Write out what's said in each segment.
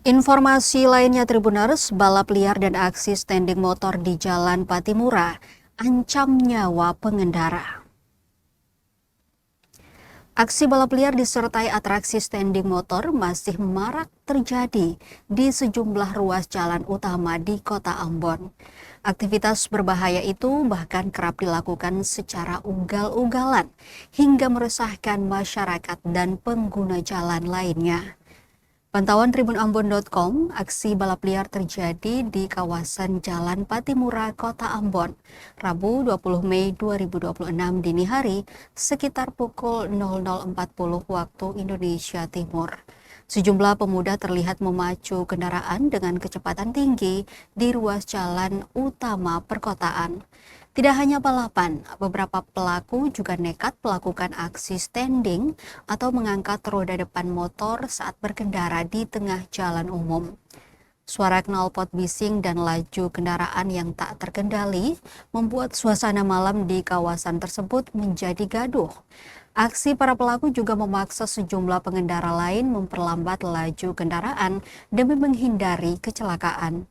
Informasi lainnya Tribuners, balap liar dan aksi standing motor di Jalan Patimura ancam nyawa pengendara. Aksi balap liar disertai atraksi standing motor masih marak terjadi di sejumlah ruas jalan utama di Kota Ambon. Aktivitas berbahaya itu bahkan kerap dilakukan secara ugal-ugalan hingga meresahkan masyarakat dan pengguna jalan lainnya. Pantauan tribunambon.com, aksi balap liar terjadi di kawasan Jalan Patimura, Kota Ambon, Rabu 20 Mei 2026 dini hari sekitar pukul 00.40 waktu Indonesia Timur. Sejumlah pemuda terlihat memacu kendaraan dengan kecepatan tinggi di ruas jalan utama perkotaan. Tidak hanya balapan, beberapa pelaku juga nekat melakukan aksi standing atau mengangkat roda depan motor saat berkendara di tengah jalan umum. Suara knalpot bising dan laju kendaraan yang tak terkendali membuat suasana malam di kawasan tersebut menjadi gaduh. Aksi para pelaku juga memaksa sejumlah pengendara lain memperlambat laju kendaraan demi menghindari kecelakaan.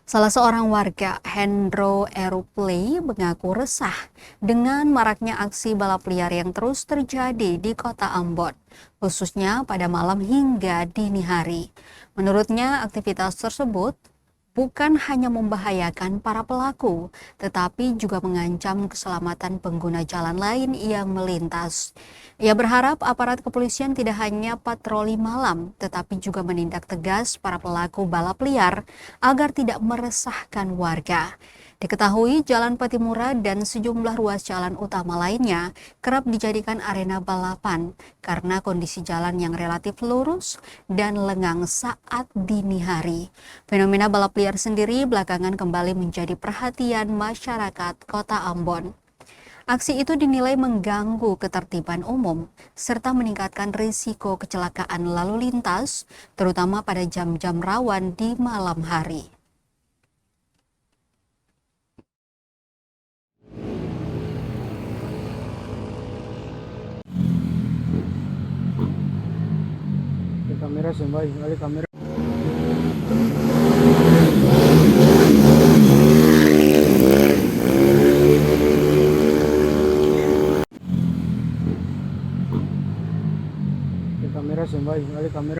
Salah seorang warga, Hendro Eruplay, mengaku resah dengan maraknya aksi balap liar yang terus terjadi di Kota Ambon, khususnya pada malam hingga dini hari. Menurutnya, aktivitas tersebut bukan hanya membahayakan para pelaku, tetapi juga mengancam keselamatan pengguna jalan lain yang melintas. Ia berharap aparat kepolisian tidak hanya patroli malam, tetapi juga menindak tegas para pelaku balap liar agar tidak meresahkan warga. Diketahui Jalan Patimura dan sejumlah ruas jalan utama lainnya kerap dijadikan arena balapan karena kondisi jalan yang relatif lurus dan lengang saat dini hari. Fenomena balap liar sendiri belakangan kembali menjadi perhatian masyarakat Kota Ambon. Aksi itu dinilai mengganggu ketertiban umum serta meningkatkan risiko kecelakaan lalu lintas, terutama pada jam-jam rawan di malam hari. Kamera sembah, kali kamera. Kamera sembah, kali kamera.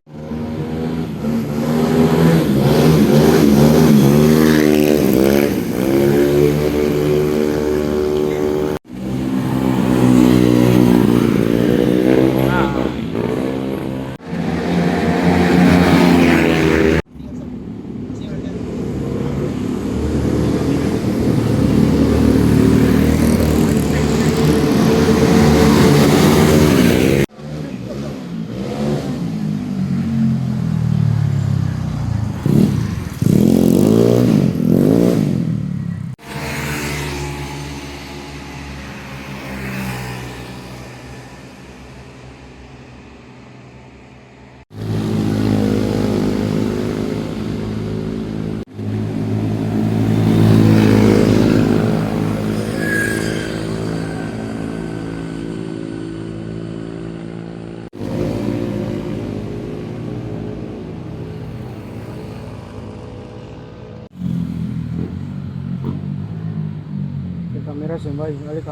Kamera sembah, kali kamera.